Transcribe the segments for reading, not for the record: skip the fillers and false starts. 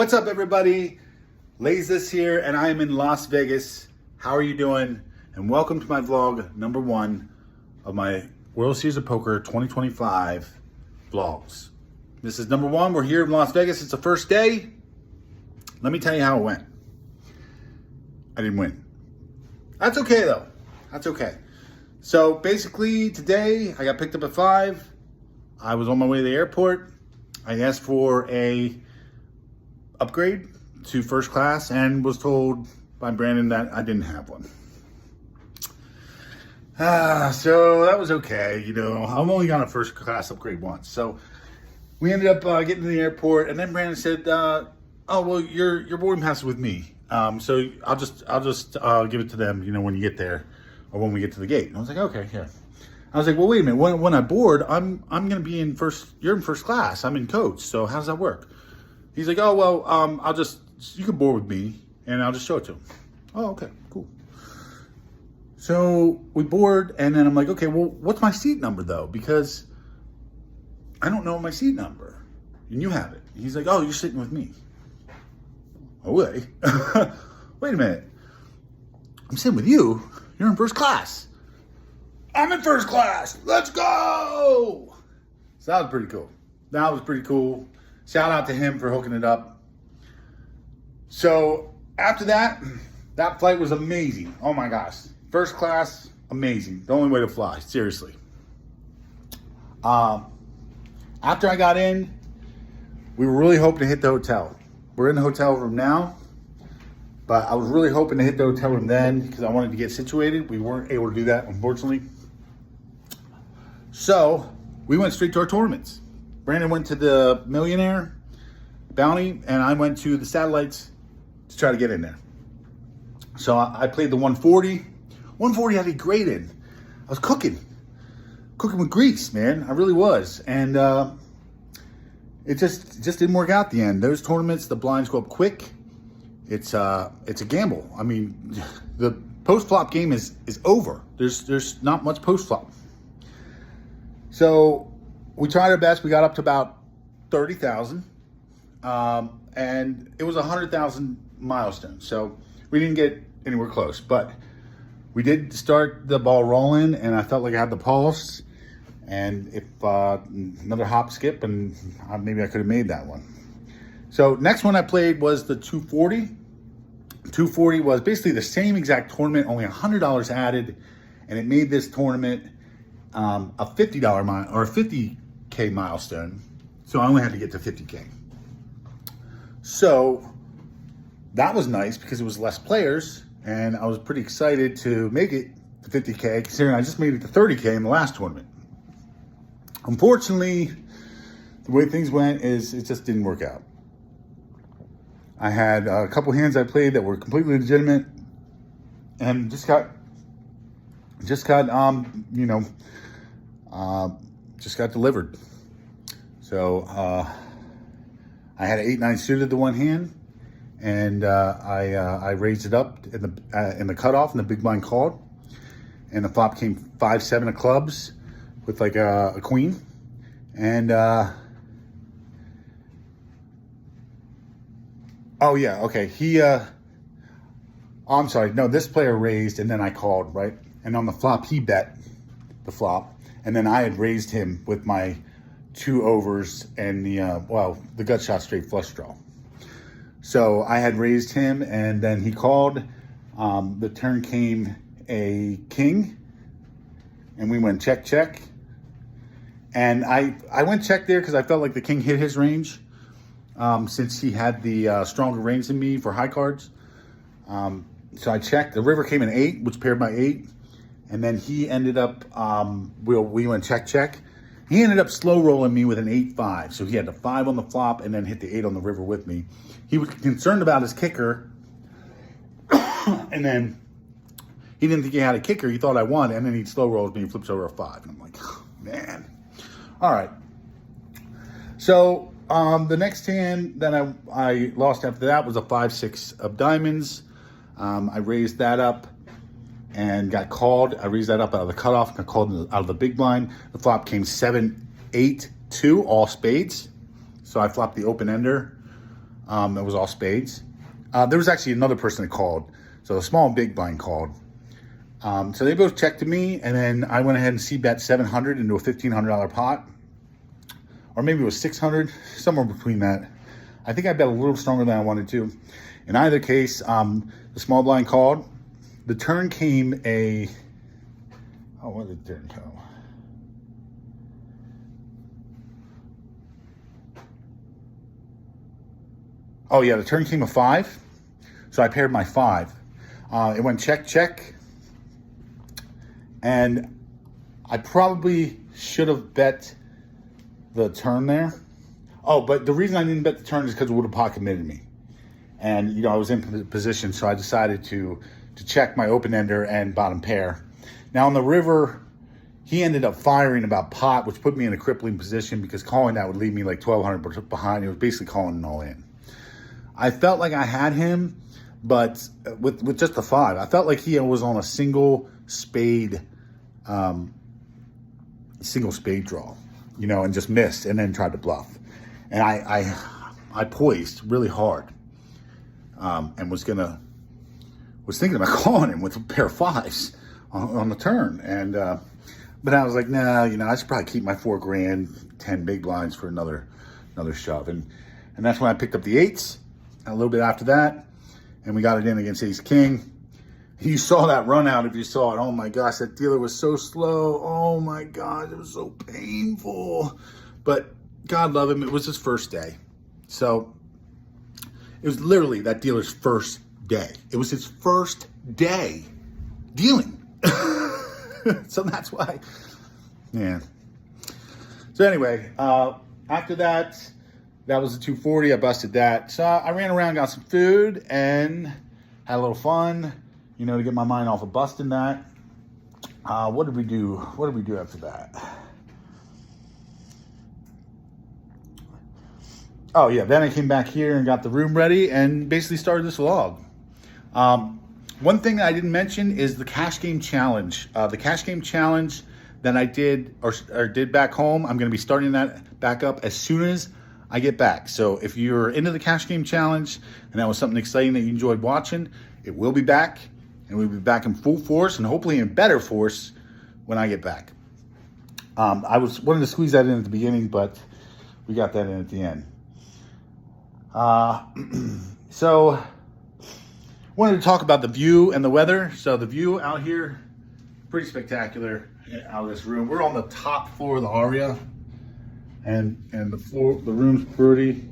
What's up, everybody? Lazis here, and I am in Las Vegas. How are you doing? And welcome to my vlog number 1 of my World Series of Poker 2025 vlogs. This is number 1. We're here in Las Vegas. It's the first day. Let me tell you how it went. I didn't win. That's okay, though. That's okay. So basically, today I got picked up at 5. I was on my way to the airport. I asked for a upgrade to first class and was told by Brandon that I didn't have one. So that was okay. You know, I've only got a first class upgrade once. So we ended up getting to the airport, and then Brandon said, "Oh well, your boarding pass is with me. So I'll just give it to them. You know, when you get there, or when we get to the gate." And I was like, "Okay, here." I was like, "Well, wait a minute. When I board, I'm gonna be in first. You're in first class. I'm in coach. So how does that work?" He's like, "Oh well, you can board with me, and I'll just show it to him." Oh, okay, cool. So we board, and then I'm like, "Okay, well, what's my seat number though? Because I don't know my seat number, and you have it." He's like, "Oh, you're sitting with me." Oh wait, wait a minute. I'm sitting with you. You're in first class. I'm in first class. Let's go. So that was pretty cool. That was pretty cool. Shout out to him for hooking it up. So after that flight was amazing. Oh my gosh. First class, amazing. The only way to fly, seriously. After I got in, we were really hoping to hit the hotel. We're in the hotel room now, but I was really hoping to hit the hotel room then because I wanted to get situated. We weren't able to do that, unfortunately. So we went straight to our tournaments. Brandon went to the Millionaire Bounty, and I went to the Satellites to try to get in there. So I played the 140. 140 had a great in. I was cooking with grease, man. I really was. And it just didn't work out at the end. Those tournaments, the blinds go up quick. It's a gamble. I mean, the post-flop game is over. There's not much post-flop. So we tried our best. We got up to about 30,000, and it was a 100,000 milestone. So we didn't get anywhere close, but we did start the ball rolling, and I felt like I had the pulse. And if another hop, skip, and maybe I could have made that one. So next one I played was the 240. 240 was basically the same exact tournament, only $100 added, and it made this tournament a $50 or a 50K milestone. So I only had to get to 50K. So that was nice because it was less players, and I was pretty excited to make it to 50K, considering I just made it to 30K in the last tournament. Unfortunately, the way things went is it just didn't work out. I had a couple hands I played that were completely legitimate, and just got delivered. So I had an 8-9 suited the one hand, and I raised it up in the cutoff, and the big blind called, and the flop came 5-7 of clubs with like a queen, and oh yeah, okay. I'm sorry. No, this player raised, and then I called, right? And on the flop, he bet the flop, and then I had raised him with my 2 overs and the gut shot straight flush draw. So I had raised him, and then he called. The turn came a king, and we went check, check. And I went check there because I felt like the king hit his range, since he had the stronger range than me for high cards. So I checked. The river came in 8, which paired my 8. And then he ended up, we went check, check. He ended up slow rolling me with an 8-5. So he had the 5 on the flop and then hit the 8 on the river with me. He was concerned about his kicker. And then he didn't think he had a kicker. He thought I won. And then he slow rolls me and flips over a 5. And I'm like, oh, man. All right. So the next hand that I lost after that was a 5-6 of diamonds. I raised that up and got called. I raised that up out of the cutoff, got called out of the big blind. The flop came 7-8-2, all spades. So I flopped the open ender. It was all spades. There was actually another person that called. So the small and big blind called. So they both checked to me, and then I went ahead and c-bet 700 into a $1,500 pot. Or maybe it was 600, somewhere between that. I think I bet a little stronger than I wanted to. In either case, the small blind called. The turn came a... Oh, what did the turn come? Oh, yeah, the turn came a 5. So I paired my 5. It went check, check. And I probably should have bet the turn there. Oh, but the reason I didn't bet the turn is because it would have pot committed me. And, you know, I was in position, so I decided to check my open-ender and bottom pair. Now, on the river, he ended up firing about pot, which put me in a crippling position because calling that would leave me like 1,200 behind. It was basically calling it all in. I felt like I had him, but with just a 5. I felt like he was on a single spade draw, you know, and just missed and then tried to bluff. And I poised really hard and was thinking about calling him with a pair of 5s on the turn. And but I was like, nah, you know, I should probably keep my $4,000, 10 big blinds for another shove. And that's when I picked up the 8s. A little bit after that, and we got it in against Ace King. You saw that run out if you saw it. Oh my gosh, that dealer was so slow. Oh my God, it was so painful. But God love him, it was his first day. So it was literally that dealer's first day. It was his first day dealing. So that's why, yeah. So anyway, after that, that was a 240. I busted that. So I ran around, got some food, and had a little fun, you know, to get my mind off of busting that. What did we do? What did we do after that? Oh, yeah. Then I came back here and got the room ready and basically started this vlog. One thing that I didn't mention is the cash game challenge. The cash game challenge that I did or did back home, I'm going to be starting that back up as soon as I get back. So if you're into the cash game challenge and that was something exciting that you enjoyed watching, it will be back, and we'll be back in full force and hopefully in better force when I get back. I wanted to squeeze that in at the beginning, but we got that in at the end. So wanted to talk about the view and the weather. So the view out here, pretty spectacular out of this room. We're on the top floor of the Aria. And the room's pretty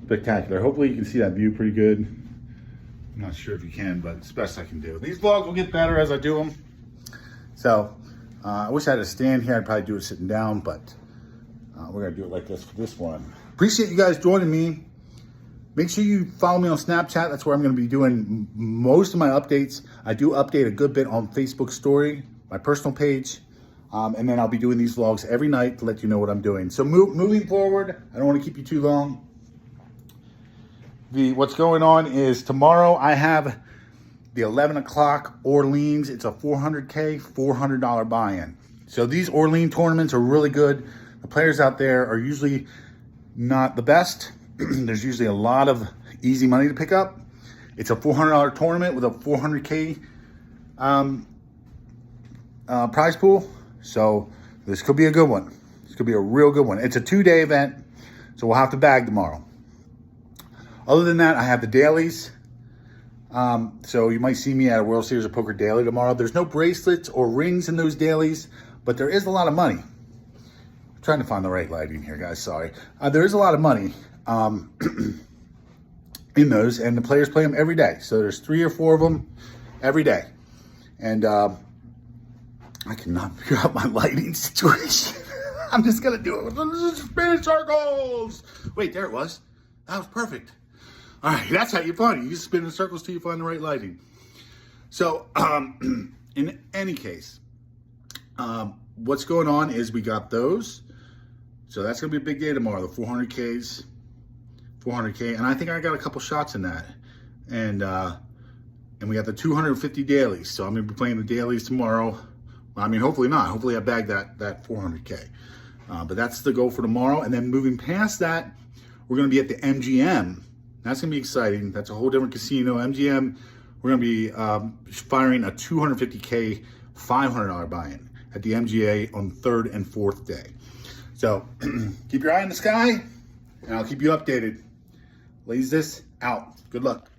spectacular. Hopefully you can see that view pretty good. I'm not sure if you can, but it's the best I can do. These vlogs will get better as I do them. So I wish I had a stand here. I'd probably do it sitting down, but we're gonna do it like this for this one. Appreciate you guys joining me. Make sure you follow me on Snapchat. That's where I'm gonna be doing most of my updates. I do update a good bit on Facebook story, my personal page. And then I'll be doing these vlogs every night to let you know what I'm doing. So moving forward, I don't want to keep you too long. What's going on is tomorrow I have the 11 o'clock Orleans. It's a 400K, $400 buy-in. So these Orleans tournaments are really good. The players out there are usually not the best. There's usually a lot of easy money to pick up. It's a $400 tournament with a 400K prize pool. So this could be a good one. This could be a real good one. It's a 2-day event, so we'll have to bag tomorrow. Other than that, I have the dailies. So you might see me at a World Series of Poker daily tomorrow. There's no bracelets or rings in those dailies, but there is a lot of money. I'm trying to find the right lighting here, guys. Sorry. There is a lot of money in those, and the players play them every day. So there's 3 or 4 of them every day. And I cannot figure out my lighting situation. I'm just going to do it with the spinning circles. Wait, there it was. That was perfect. All right, that's how you find it. You just spin in circles till you find the right lighting. So, in any case, what's going on is we got those. So that's going to be a big day tomorrow, the 400Ks, 400K. And I think I got a couple shots in that. And we got the 250 dailies. So I'm going to be playing the dailies tomorrow. I mean, hopefully not. Hopefully I bagged that 400K. But that's the goal for tomorrow. And then moving past that, we're going to be at the MGM That's going to be exciting. That's a whole different casino. MGM, we're going to be firing a $250K $500 buy-in at the MGA on 3rd and 4th day. So keep your eye in the sky, and I'll keep you updated. Lays this out. Good luck.